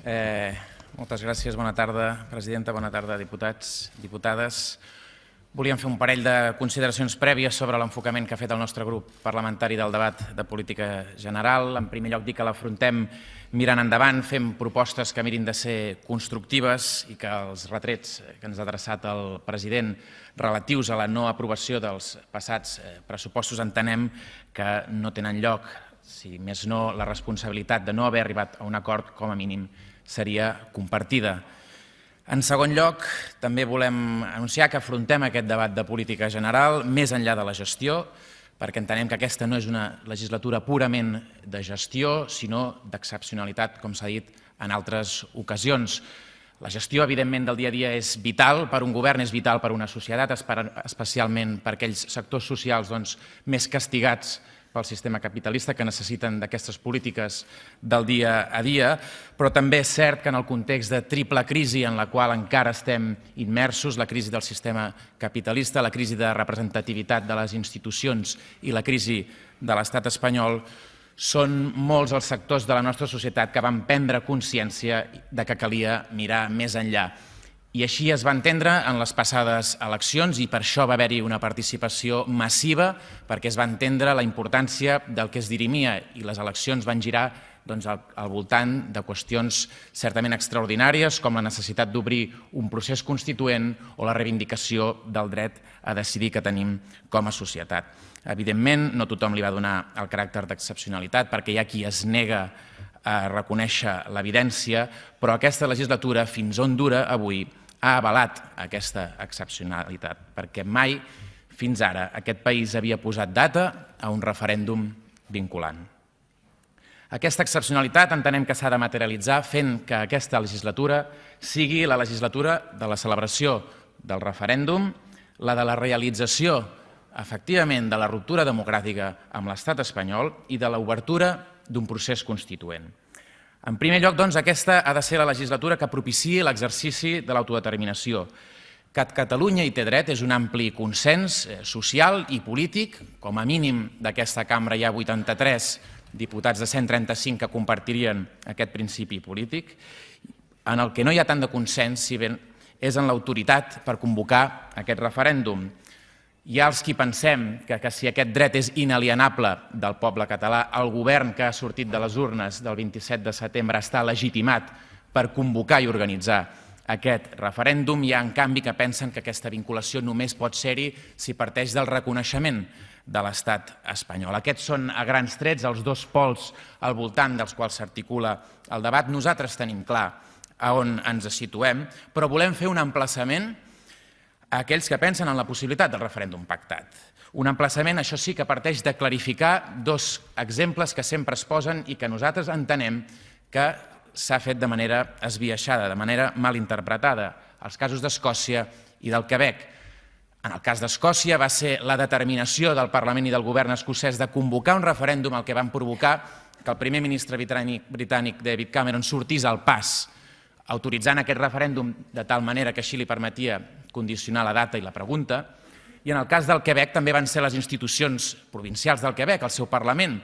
Moltes gràcies, bona tarda, presidenta, bona tarda, diputats, diputades. Volíem fer un parell de consideracions prèvies sobre l'enfocament que ha fet el nostre grup parlamentari del debat de política general. En primer lloc, dir que l'afrontem mirant endavant, fent propostes que mirin de ser constructives i que els retrets que ens ha adreçat el president relatius a la no aprovació dels passats pressupostos entenem que no tenen lloc. Si més no, la responsabilitat de no haver arribat a un acord, com a mínim, seria compartida. En segon lloc, també volem anunciar que afrontem aquest debat de política general més enllà de la gestió, perquè entenem que aquesta no és una legislatura purament de gestió, sinó d'excepcionalitat, com s'ha dit en altres ocasions. La gestió, evidentment, del dia a dia és vital per un govern, és vital per una societat, especialment per aquells sectors socials més castigats pel sistema capitalista que necessiten d'aquestes polítiques del dia a dia, però també és cert que en el context de triple crisi en la qual encara estem immersos, la crisi del sistema capitalista, la crisi de representativitat de les institucions i la crisi de l'estat espanyol, són molts els sectors de la nostra societat que van prendre consciència de que calia mirar més enllà. I així es va entendre en les passades eleccions i per això va haver-hi una participació massiva, perquè es va entendre la importància del que es dirimia i les eleccions van girar al voltant de qüestions certament extraordinàries com la necessitat d'obrir un procés constituent o la reivindicació del dret a decidir que tenim com a societat. Evidentment, no tothom li va donar el caràcter d'excepcionalitat perquè hi ha qui es nega a reconèixer l'evidència, però aquesta legislatura, fins on dura avui, ha avalat aquesta excepcionalitat, perquè mai fins ara aquest país havia posat data a un referèndum vinculant. Aquesta excepcionalitat entenem que s'ha de materialitzar fent que aquesta legislatura sigui la legislatura de la celebració del referèndum, la de la realització, efectivament, de la ruptura democràtica amb l'estat espanyol i de l'obertura d'un procés constituent. En primer lloc, doncs, aquesta ha de ser la legislatura que propiciï l'exercici de l'autodeterminació. Que Catalunya hi té dret és un ampli consens social i polític. Com a mínim d'aquesta cambra hi ha 83 diputats de 135 que compartirien aquest principi polític. En el que no hi ha tant de consens, si bé és en l'autoritat per convocar aquest referèndum. Hi ha els qui pensem que si aquest dret és inalienable del poble català, el govern que ha sortit de les urnes del 27 de setembre està legitimat per convocar i organitzar aquest referèndum. Hi ha, en canvi, que pensen que aquesta vinculació només pot ser-hi si parteix del reconeixement de l'estat espanyol. Aquests són, a grans trets, els dos pols al voltant dels quals s'articula el debat. Nosaltres tenim clar a on ens situem, però volem fer un emplaçament a aquells que pensen en la possibilitat del referèndum pactat. Un emplaçament, això sí, que parteix de clarificar dos exemples que sempre es posen i que nosaltres entenem que s'ha fet de manera esbiaixada, de manera mal interpretada, els casos d'Escòcia i del Quebec. En el cas d'Escòcia va ser la determinació del Parlament i del govern escocès de convocar un referèndum el que van provocar que el primer ministre britànic David Cameron sortís al pas autoritzant aquest referèndum de tal manera que així li permetia condicionar la data i la pregunta. I en el cas del Quebec també van ser les institucions provincials del Quebec, el seu Parlament,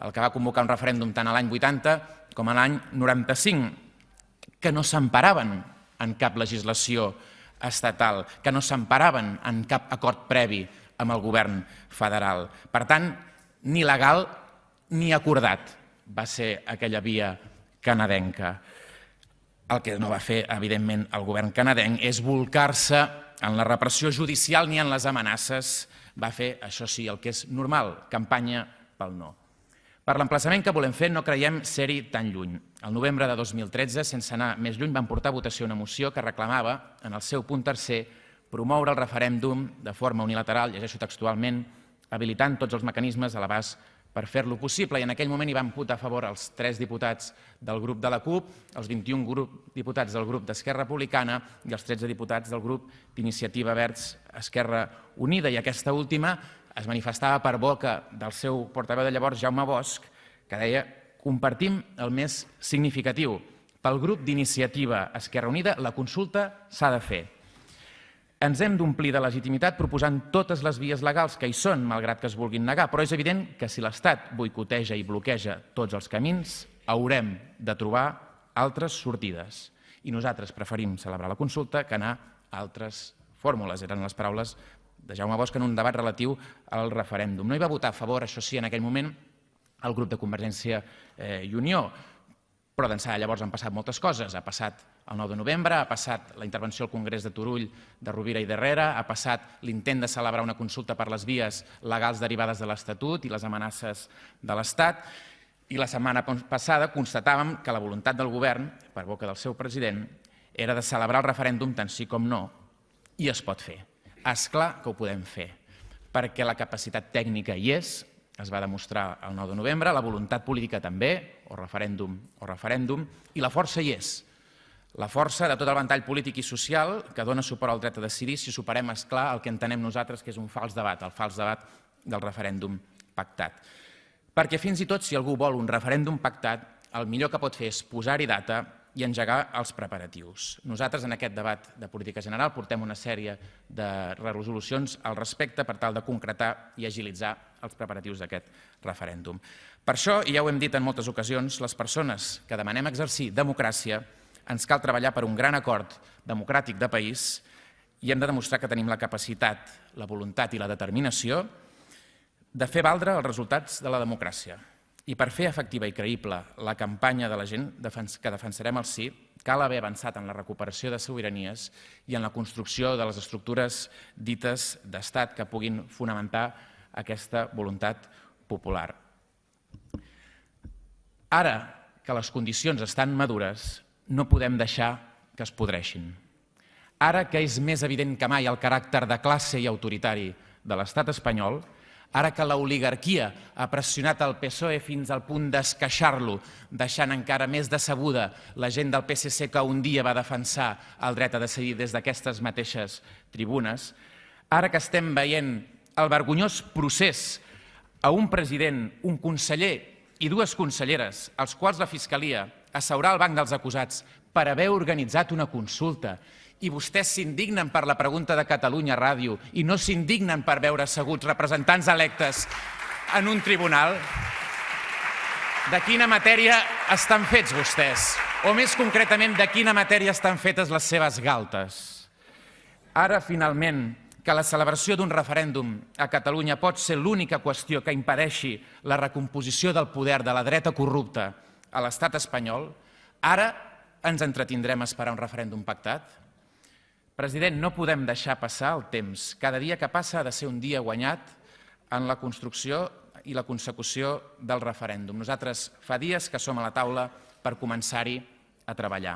el que va convocar un referèndum tant a l'any 80 com a l'any 95, que no s'emparaven en cap legislació estatal, que no s'emparaven en cap acord previ amb el govern federal. Per tant, ni legal ni acordat va ser aquella via canadenca. El que no va fer, evidentment, el govern canadenc és bolcar-se en la repressió judicial ni en les amenaces. Va fer, això sí, el que és normal, campanya pel no. Per l'emplaçament que volem fer no creiem ser-hi tan lluny. El novembre de 2013, sense anar més lluny, van portar a votació una moció que reclamava, en el seu punt tercer, promoure el referèndum de forma unilateral, llegeixo textualment, habilitant tots els mecanismes a l'abast per fer-lo possible, i en aquell moment hi van votar a favor els 3 diputats del grup de la CUP, els 21 diputats del grup d'Esquerra Republicana i els 13 diputats del grup d'Iniciativa Verds Esquerra Unida. I aquesta última es manifestava per boca del seu portaveu de llavors, Jaume Bosch, que deia: compartim el més significatiu. Pel grup d'Iniciativa Esquerra Unida la consulta s'ha de fer. Ens hem d'omplir de legitimitat proposant totes les vies legals que hi són, malgrat que es vulguin negar, però és evident que si l'Estat boicoteja i bloqueja tots els camins, haurem de trobar altres sortides. I nosaltres preferim celebrar la consulta que anar a altres fórmules. Eren les paraules de Jaume Bosch en un debat relatiu al referèndum. No hi va votar a favor, això sí, en aquell moment, el grup de Convergència i Unió, però d'ençà llavors han passat moltes coses. Ha passat el 9 de novembre, ha passat la intervenció al Congrés de Turull de Rovira i d'Herrera, ha passat l'intent de celebrar una consulta per les vies legals derivades de l'Estatut i les amenaces de l'Estat, i la setmana passada constatàvem que la voluntat del govern, per boca del seu president, era de celebrar el referèndum tant sí com no, i es pot fer. És clar que ho podem fer, perquè la capacitat tècnica hi és, es va demostrar el 9 de novembre, la voluntat política també, o referèndum, i la força hi és. La força de tot el ventall polític i social que dona suport al dret a decidir si superem, és clar, el que entenem nosaltres que és un fals debat, el fals debat del referèndum pactat. Perquè fins i tot si algú vol un referèndum pactat, el millor que pot fer és posar-hi data i engegar els preparatius. Nosaltres en aquest debat de política general portem una sèrie de resolucions al respecte per tal de concretar i agilitzar els preparatius d'aquest referèndum. Per això, i ja ho hem dit en moltes ocasions, les persones que demanem exercir democràcia ens cal treballar per un gran acord democràtic de país i hem de demostrar que tenim la capacitat, la voluntat i la determinació de fer valdre els resultats de la democràcia. I per fer efectiva i creïble la campanya de la gent que defensarem el sí, cal haver avançat en la recuperació de sobiranies i en la construcció de les estructures dites d'estat que puguin fonamentar aquesta voluntat popular. Ara que les condicions estan madures, no podem deixar que es podreixin. Ara que és més evident que mai el caràcter de classe i autoritari de l'estat espanyol, ara que l'oligarquia ha pressionat el PSOE fins al punt d'esqueixar-lo, deixant encara més decebuda la gent del PSC que un dia va defensar el dret a decidir des d'aquestes mateixes tribunes, ara que estem veient el vergonyós procés a un president, un conseller i dues conselleres, als quals la Fiscalia asseurà al banc dels acusats per haver organitzat una consulta, i vostès s'indignen per la pregunta de Catalunya Ràdio i no s'indignen per veure asseguts representants electes en un tribunal? De quina matèria estan fets vostès? O més concretament, de quina matèria estan fetes les seves galtes? Ara, finalment, que la celebració d'un referèndum a Catalunya pot ser l'única qüestió que impedeixi la recomposició del poder de la dreta corrupta a l'estat espanyol, ara ens entretindrem a esperar un referèndum pactat? President, no podem deixar passar el temps. Cada dia que passa ha de ser un dia guanyat en la construcció i la consecució del referèndum. Nosaltres fa dies que som a la taula per començar-hi a treballar.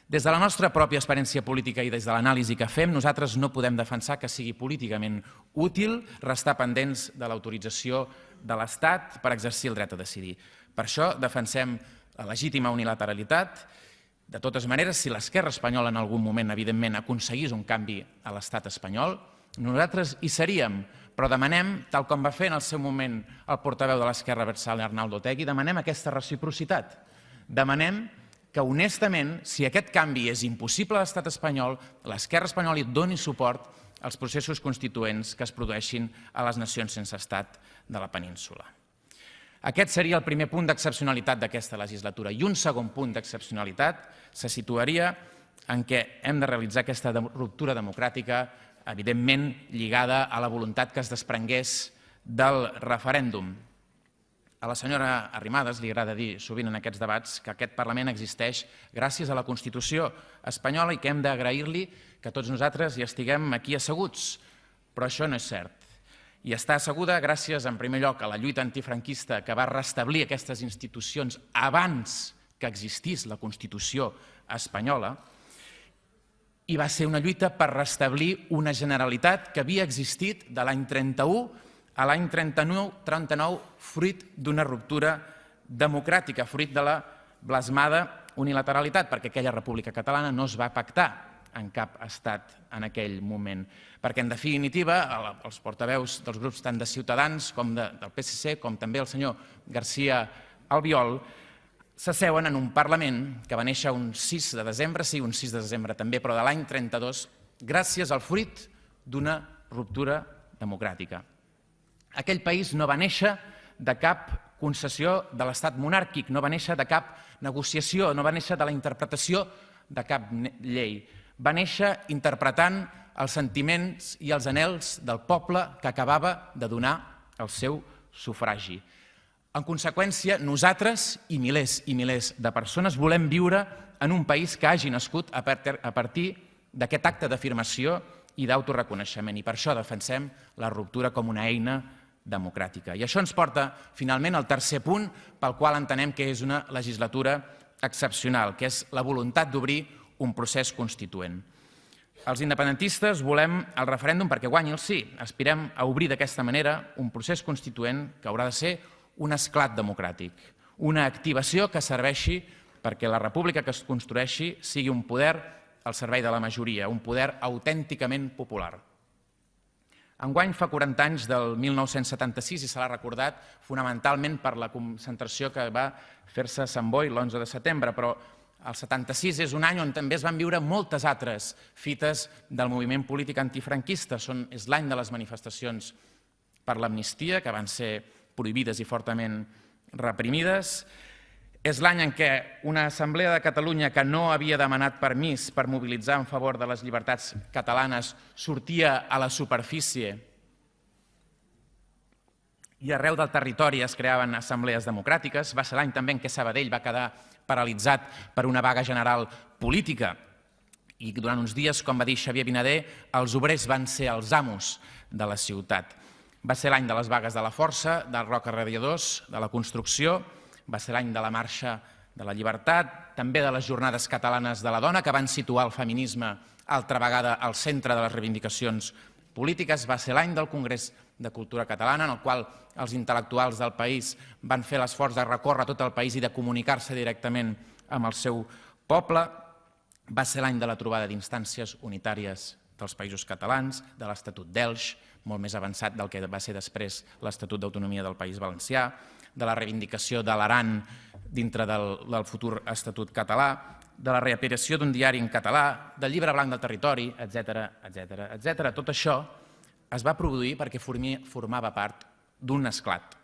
Des de la nostra pròpia experiència política i des de l'anàlisi que fem, nosaltres no podem defensar que sigui políticament útil restar pendents de l'autorització de l'Estat per exercir el dret a decidir. Per això defensem la legítima unilateralitat. De totes maneres, si l'esquerra espanyola en algun moment, evidentment, aconseguís un canvi a l'estat espanyol, nosaltres hi seríem, però demanem, tal com va fer en el seu moment el portaveu de l'esquerra Abertzale, Arnaldo Otegi, demanem aquesta reciprocitat. Demanem que, honestament, si aquest canvi és impossible a l'estat espanyol, l'esquerra espanyola hi doni suport als processos constituents que es produeixin a les nacions sense estat de la península. Aquest seria el primer punt d'excepcionalitat d'aquesta legislatura. I un segon punt d'excepcionalitat se situaria en què hem de realitzar aquesta ruptura democràtica, evidentment lligada a la voluntat que es desprengués del referèndum. A la senyora Arrimadas li agrada dir sovint en aquests debats que aquest Parlament existeix gràcies a la Constitució espanyola i que hem d'agrair-li que tots nosaltres hi estiguem aquí asseguts. Però això no és cert. I està asseguda gràcies, en primer lloc, a la lluita antifranquista que va restablir aquestes institucions abans que existís la Constitució espanyola, i va ser una lluita per restablir una Generalitat que havia existit de l'any 31 a l'any 39 fruit d'una ruptura democràtica, fruit de la blasmada unilateralitat, perquè aquella República Catalana no es va pactar en cap estat en aquell moment. Perquè, en definitiva, els portaveus dels grups tant de Ciutadans com del PSC, com també el senyor García Albiol, s'asseuen en un Parlament que va néixer un 6 de desembre, sí, un 6 de desembre també, però de l'any 32, gràcies al fruit d'una ruptura democràtica. Aquell país no va néixer de cap concessió de l'estat monàrquic, no va néixer de cap negociació, no va néixer de la interpretació de cap llei. Va néixer interpretant els sentiments i els anhels del poble que acabava de donar el seu sufragi. En conseqüència, nosaltres i milers de persones volem viure en un país que hagi nascut a partir d'aquest acte d'afirmació i d'autoreconeixement, i per això defensem la ruptura com una eina democràtica. I això ens porta, finalment, al tercer punt pel qual entenem que és una legislatura excepcional, que és la voluntat d'obrir un procés constituent. Els independentistes volem el referèndum perquè guanyi el sí. Aspirem a obrir d'aquesta manera un procés constituent que haurà de ser un esclat democràtic, una activació que serveixi perquè la república que es construeixi sigui un poder al servei de la majoria, un poder autènticament popular. Enguany fa 40 anys del 1976 i se l'ha recordat fonamentalment per la concentració que va fer-se a Sant Boi l'11 de setembre, però el 76 és un any on també es van viure moltes altres fites del moviment polític antifranquista. És l'any de les manifestacions per l'amnistia, que van ser prohibides i fortament reprimides. És l'any en què una Assemblea de Catalunya que no havia demanat permís per mobilitzar en favor de les llibertats catalanes sortia a la superfície i arreu del territori es creaven assemblees democràtiques. Va ser l'any també en què Sabadell va quedar paralitzat per una vaga general política i durant uns dies, com va dir Xavier Vinader, els obrers van ser els amos de la ciutat. Va ser l'any de les vagues de la força, del Roca Radiadors, de la construcció, va ser l'any de la Marxa de la Llibertat, també de les Jornades Catalanes de la Dona, que van situar el feminisme altra vegada al centre de les reivindicacions polítiques. Va ser l'any del Congrés de Cultura Catalana, en el qual els intel·lectuals del país van fer l'esforç de recórrer tot el país i de comunicar-se directament amb el seu poble. Va ser l'any de la trobada d'instàncies unitàries dels països catalans, de l'Estatut d'Elx, molt més avançat del que va ser després l'Estatut d'Autonomia del País Valencià, de la reivindicació de l'Aran dintre del futur Estatut català, de la reaparició d'un diari en català, del llibre blanc del territori, etc. Tot això es va produir perquè formava part d'un esclat.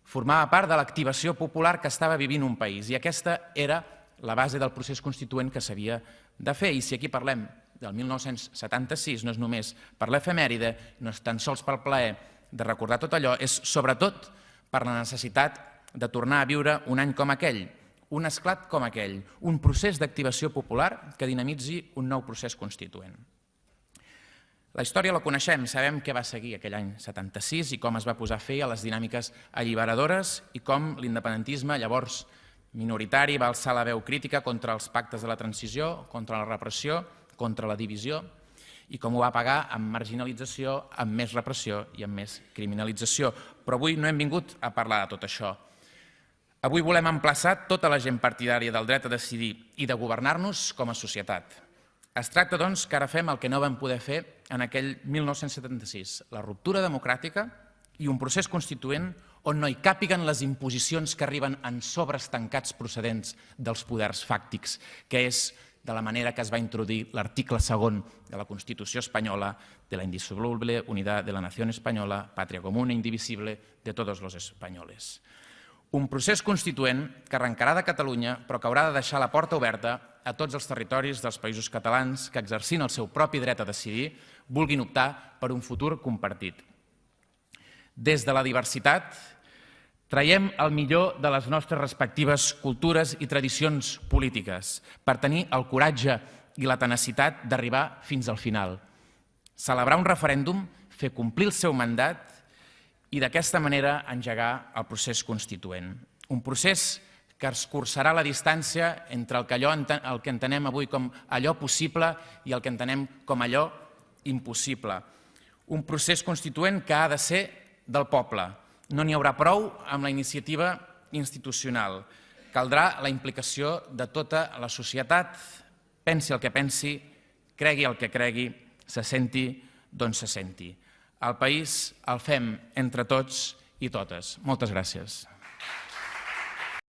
Formava part de l'activació popular que estava vivint un país i aquesta era la base del procés constituent que s'havia de fer. I si aquí parlem del 1976, no és només per l'efemèride, no és tan sols pel plaer de recordar tot allò, és sobretot per la necessitat de tornar a viure un any com aquell, un esclat com aquell, un procés d'activació popular que dinamitzi un nou procés constituent. La història la coneixem, sabem què va seguir aquell any 76 i com es va posar fi a les dinàmiques alliberadores i com l'independentisme, llavors minoritari, va alçar la veu crítica contra els pactes de la transició, contra la repressió, contra la divisió, i com ho va pagar amb marginalització, amb més repressió i amb més criminalització. Però avui no hem vingut a parlar de tot això. Avui volem emplaçar tota la gent partidària del dret a decidir i de governar-nos com a societat. Es tracta, doncs, que ara fem el que no vam poder fer en aquell 1976, la ruptura democràtica i un procés constituent on no hi càpiguen les imposicions que arriben en sobres tancats procedents dels poders fàctics, que és de la manera que es va introduir l'article 2 de la Constitució espanyola de la indissoluble unidad de la nación española, patria común e indivisible de todos los españoles. Un procés constituent que arrencarà de Catalunya, però que haurà de deixar la porta oberta a tots els territoris dels països catalans que, exercint el seu propi dret a decidir, vulguin optar per un futur compartit. Des de la diversitat, traiem el millor de les nostres respectives cultures i tradicions polítiques per tenir el coratge i la tenacitat d'arribar fins al final. Celebrar un referèndum, fer complir el seu mandat i d'aquesta manera engegar el procés constituent. Un procés que escurçarà la distància entre el que entenem avui com allò possible i el que entenem com allò impossible. Un procés constituent que ha de ser del poble. No n'hi haurà prou amb la iniciativa institucional. Caldrà la implicació de tota la societat, pensi el que pensi, cregui el que cregui, se senti d'on se senti. El país el fem entre tots i totes. Moltes gràcies.